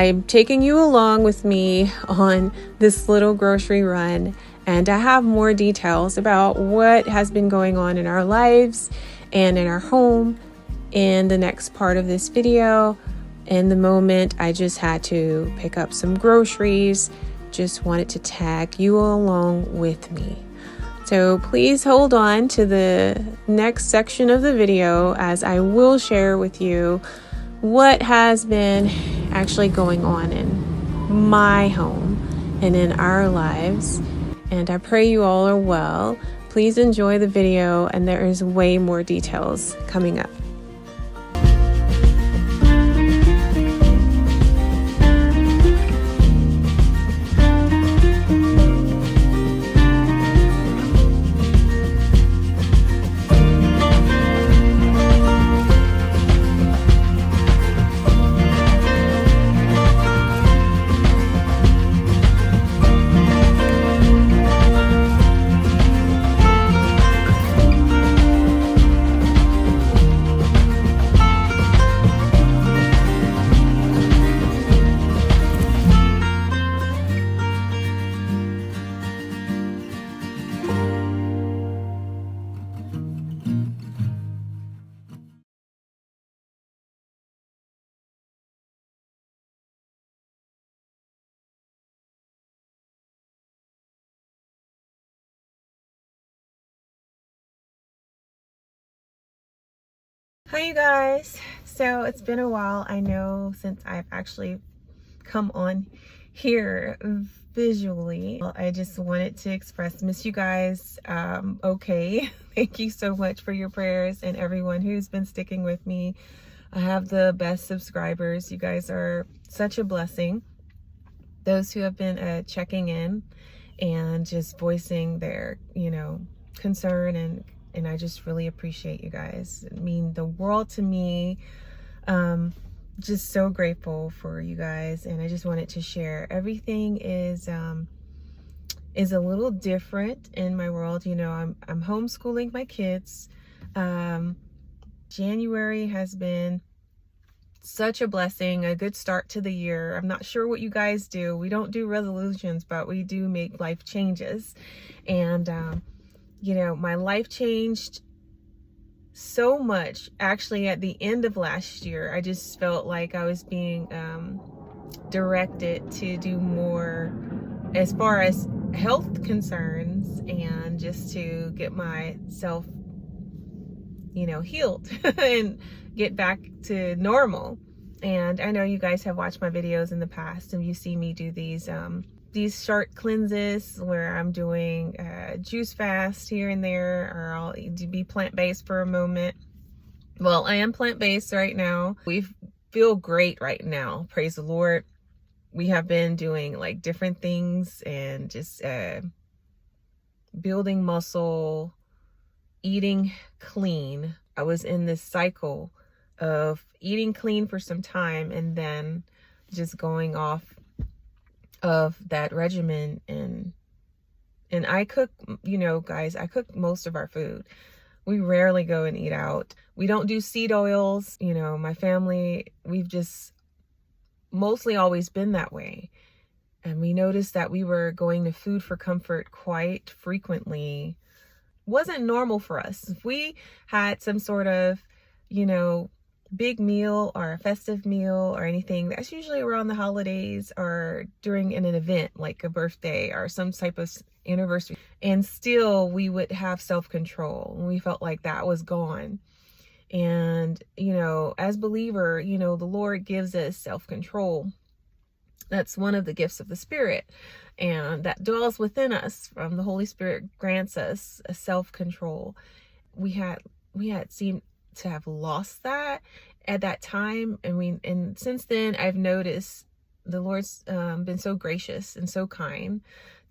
I'm taking you along with me on this little grocery run, and I have more details about what has been going on in our lives and in our home in the next part of this video. In the moment, I just had to pick up some groceries. Just wanted to tag you along with me. So please hold on to the next section of the video as I will share with you what has been actually going on in my home and in our lives. And I pray you all are well. Please enjoy the video, and there is way more details coming up. Hi you guys, so it's been a while, I know, since I've actually come on here visually. Well, I just wanted to miss you guys. Okay, thank you so much for your prayers and everyone who's been sticking with me. I have the best subscribers. You guys are such a blessing. Those who have been checking in and just voicing their, concern, and I just really appreciate you guys. It mean the world to me. Just so grateful for you guys, and I just wanted to share. Everything is a little different in my world. I'm homeschooling my kids. January has been such a blessing, a good start to the year. I'm not sure what you guys do. We don't do resolutions, but we do make life changes. And my life changed so much actually at the end of last year. I just felt like I was being directed to do more as far as health concerns, and just to get myself healed and get back to normal. And I know you guys have watched my videos in the past, and you see me do these short cleanses where I'm doing juice fast here and there, or I'll be plant-based for a moment. Well, I am plant-based right now. We feel great right now, praise the Lord. We have been doing like different things and just building muscle, eating clean. I was in this cycle of eating clean for some time and then just going off of that regimen, and I cook, guys, I cook most of our food. We rarely go and eat out. We don't do seed oils. My family, we've just mostly always been that way. And we noticed that we were going to food for comfort quite frequently. Wasn't normal for us. If we had some sort of, big meal or a festive meal or anything, that's usually around the holidays or during an event like a birthday or some type of anniversary. And still we would have self-control, and we felt like that was gone. And, as believer, the Lord gives us self-control. That's one of the gifts of the Spirit, and that dwells within us. From the Holy Spirit grants us a self-control. We had seemed to have lost that at that time, and since then I've noticed the Lord's been so gracious and so kind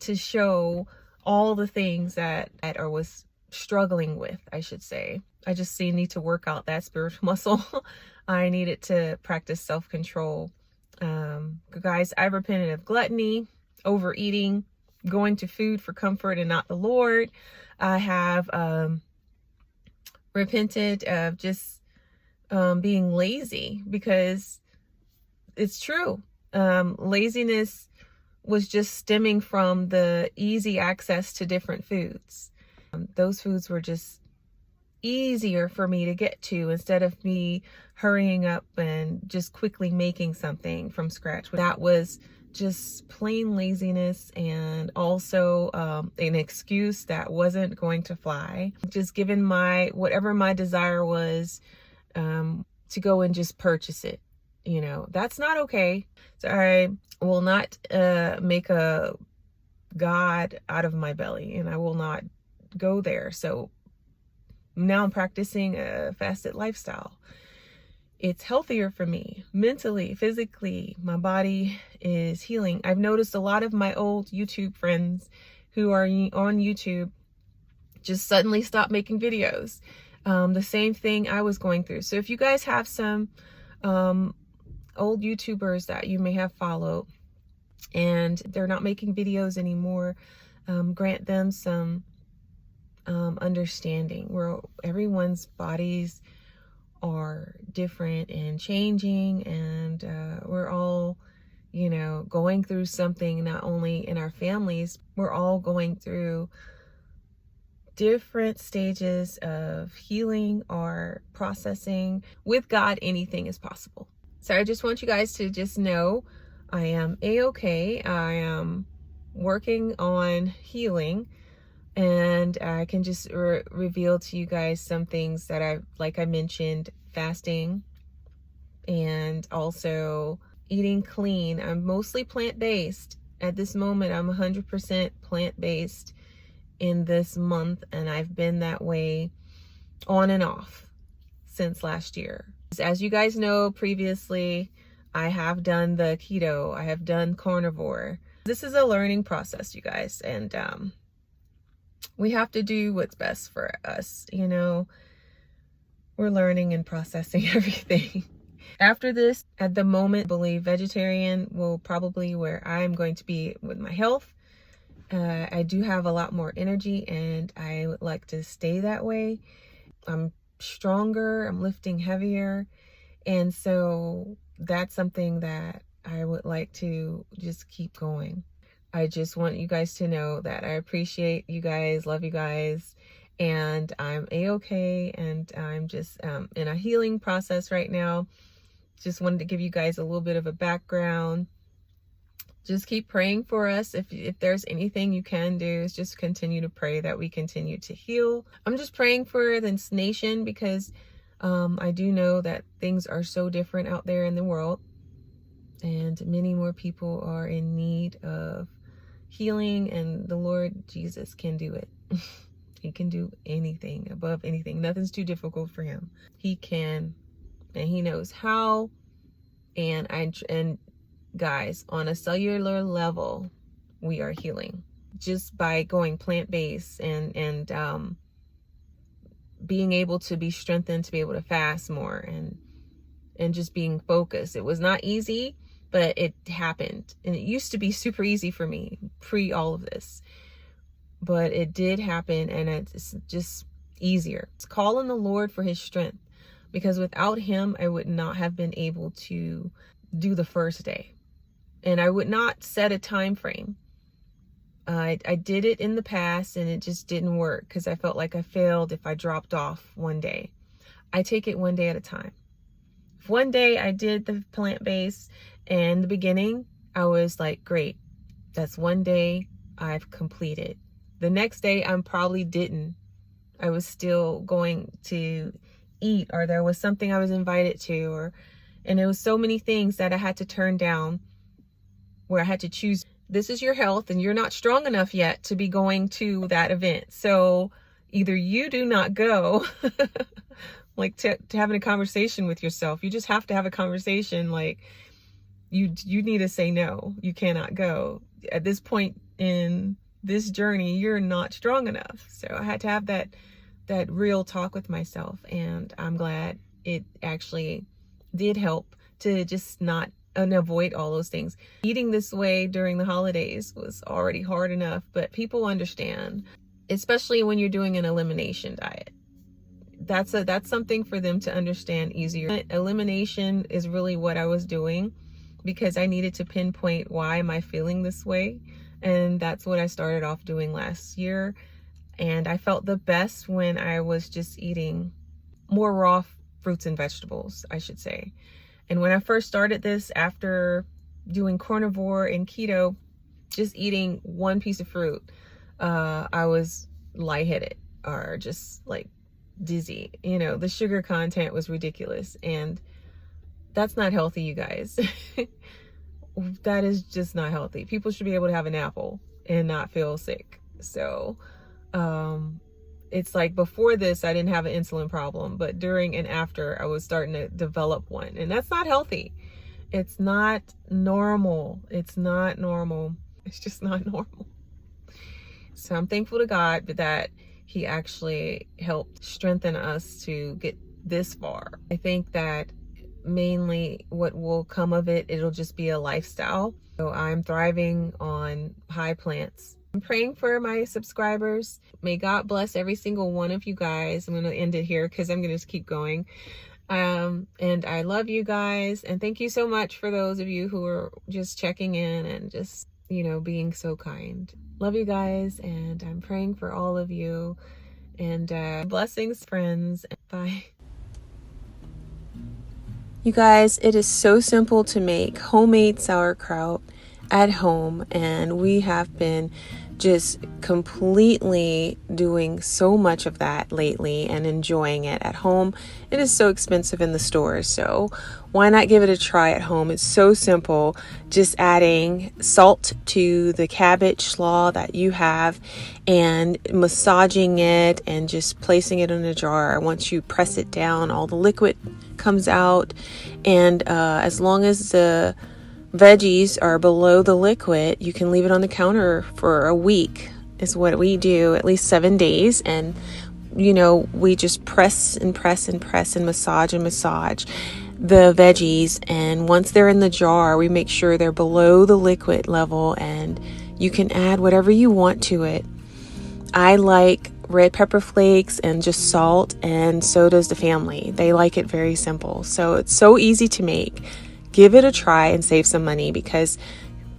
to show all the things that I was struggling with, I should say. I just need to work out that spiritual muscle. I needed to practice self-control. Guys, I've repented of gluttony, overeating, going to food for comfort and not the Lord. I have repented of just being lazy, because it's true. Laziness was just stemming from the easy access to different foods. Those foods were just easier for me to get to instead of me hurrying up and just quickly making something from scratch. That was just plain laziness, and also an excuse that wasn't going to fly. Just given whatever my desire was, to go and just purchase it. That's not okay. So I will not make a God out of my belly, and I will not go there. So now I'm practicing a fasted lifestyle. It's healthier for me mentally, physically. My body is healing. I've noticed a lot of my old YouTube friends who are on YouTube just suddenly stopped making videos. The same thing I was going through. So if you guys have some old YouTubers that you may have followed and they're not making videos anymore, grant them some understanding. Where everyone's bodies are different and changing, and we're all going through something. Not only in our families, we're all going through different stages of healing or processing. With God, anything is possible. So I just want you guys to just know I am a-okay. I am working on healing, and I can just reveal to you guys some things that like I mentioned, fasting and also eating clean. I'm mostly plant-based. At this moment, I'm 100% plant-based in this month, and I've been that way on and off since last year. As you guys know, previously, I have done the keto. I have done carnivore. This is a learning process, you guys, and we have to do what's best for us. We're learning and processing everything. After this, at the moment, I believe vegetarian will probably where I'm going to be with my health. I do have a lot more energy, and I would like to stay that way. I'm stronger, I'm lifting heavier, and so that's something that I would like to just keep going. I just want you guys to know that I appreciate you guys, love you guys, and I'm a-okay, and I'm just in a healing process right now. Just wanted to give you guys a little bit of a background. Just keep praying for us. If there's anything you can do, is just continue to pray that we continue to heal. I'm just praying for this nation, because I do know that things are so different out there in the world, and many more people are in need of healing, and the Lord Jesus can do it. He can do anything, above anything. Nothing's too difficult for him. He can, and he knows how. And guys, on a cellular level, we are healing just by going plant-based and being able to be strengthened to be able to fast more and just being focused. It was not easy, but it happened. And it used to be super easy for me pre all of this, but it did happen, and it's just easier. It's calling the Lord for his strength, because without him, I would not have been able to do the first day, and I would not set a time frame. I did it in the past, and it just didn't work because I felt like I failed if I dropped off one day. I take it one day at a time. If one day I did the plant-based, and in the beginning, I was like, great, that's one day I've completed. The next day, I probably didn't. I was still going to eat, or there was something I was invited to, and it was so many things that I had to turn down, where I had to choose. This is your health, and you're not strong enough yet to be going to that event. So either you do not go, like to having a conversation with yourself. You just have to have a conversation. Like you need to say no, you cannot go. At this point in this journey, you're not strong enough. So I had to have that real talk with myself, and I'm glad it actually did help to just not and avoid all those things. Eating this way during the holidays was already hard enough, but people understand, especially when you're doing an elimination diet. That's something for them to understand easier. Elimination is really what I was doing, because I needed to pinpoint why am I feeling this way. And that's what I started off doing last year. And I felt the best when I was just eating more raw fruits and vegetables, I should say. And when I first started this, after doing carnivore and keto, just eating one piece of fruit, I was lightheaded or just like dizzy. You know, the sugar content was ridiculous, and that's not healthy, you guys. That is just not healthy. People should be able to have an apple and not feel sick. So it's like before this, I didn't have an insulin problem, but during and after, I was starting to develop one, and that's not healthy. It's not normal. It's not normal. It's just not normal. So I'm thankful to God that he actually helped strengthen us to get this far. I think that mainly what will come of it, it'll just be a lifestyle. So I'm thriving on high plants. I'm praying for my subscribers. May God bless every single one of you guys. I'm going to end it here because I'm going to just keep going. And I love you guys. And thank you so much for those of you who are just checking in and just, you know, being so kind. Love you guys. And I'm praying for all of you. And blessings, friends. Bye. You guys, it is so simple to make homemade sauerkraut at home, and we have been just completely doing so much of that lately and enjoying it at home. It is so expensive in the stores, so why not give it a try at home? It's so simple, just adding salt to the cabbage slaw that you have and massaging it and just placing it in a jar. Once you press it down, all the liquid comes out, and as long as the veggies are below the liquid, you can leave it on the counter for a week is what we do, at least 7 days. And you know, we just press and press and press and massage the veggies, and once they're in the jar, we make sure they're below the liquid level, and you can add whatever you want to it. I like red pepper flakes and just salt, and so does the family. They like it very simple, so it's so easy to make. Give it a try and save some money, because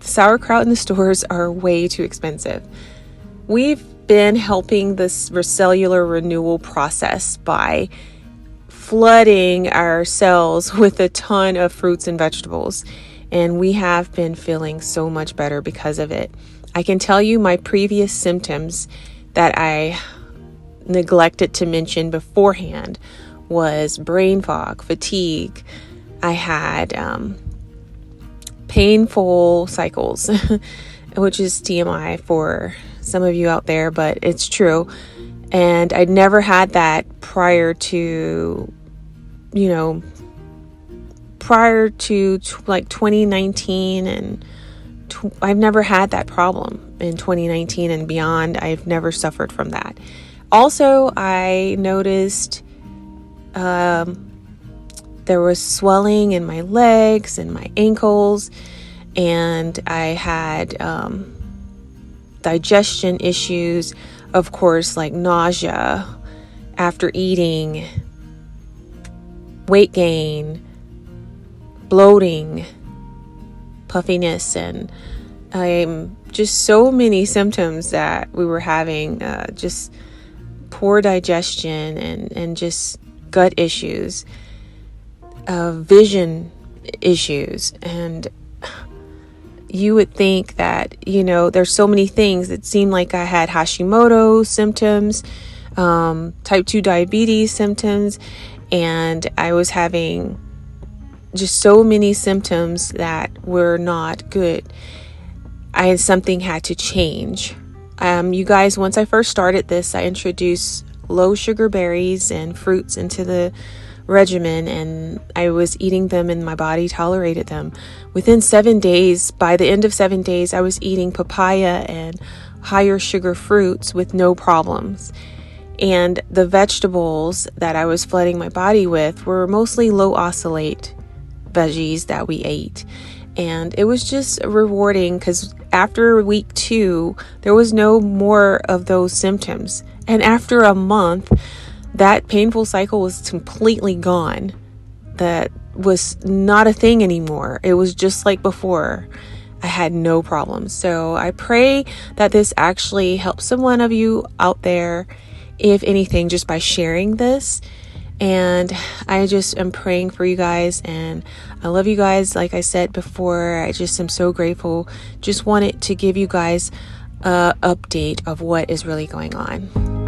sauerkraut in the stores are way too expensive. We've been helping this cellular renewal process by flooding our cells with a ton of fruits and vegetables, and we have been feeling so much better because of it. I can tell you my previous symptoms that I neglected to mention beforehand was brain fog, fatigue. I had painful cycles, which is TMI for some of you out there, but it's true. And I'd never had that prior to, like 2019, and I've never had that problem in 2019 and beyond. I've never suffered from that. Also, I noticed there was swelling in my legs and my ankles, and I had digestion issues, of course, like nausea after eating, weight gain, bloating, puffiness, and just so many symptoms that we were having, just poor digestion and just gut issues, vision issues. And you would think that, there's so many things. It seemed like I had Hashimoto symptoms, type 2 diabetes symptoms, and I was having just so many symptoms that were not good. Something had to change. You guys, once I first started this, I introduced low sugar berries and fruits into the regimen, and I was eating them and my body tolerated them. Within 7 days, by the end of 7 days, I was eating papaya and higher sugar fruits with no problems. And the vegetables that I was flooding my body with were mostly low oxalate veggies that we ate. And it was just rewarding, because after week 2, there was no more of those symptoms. And after a month, that painful cycle was completely gone. That was not a thing anymore. It was just like before. I had no problems. So I pray that this actually helps someone of you out there, if anything, just by sharing this. And I just am praying for you guys, and I love you guys. Like I said before, I just am so grateful. Just wanted to give you guys an update of what is really going on.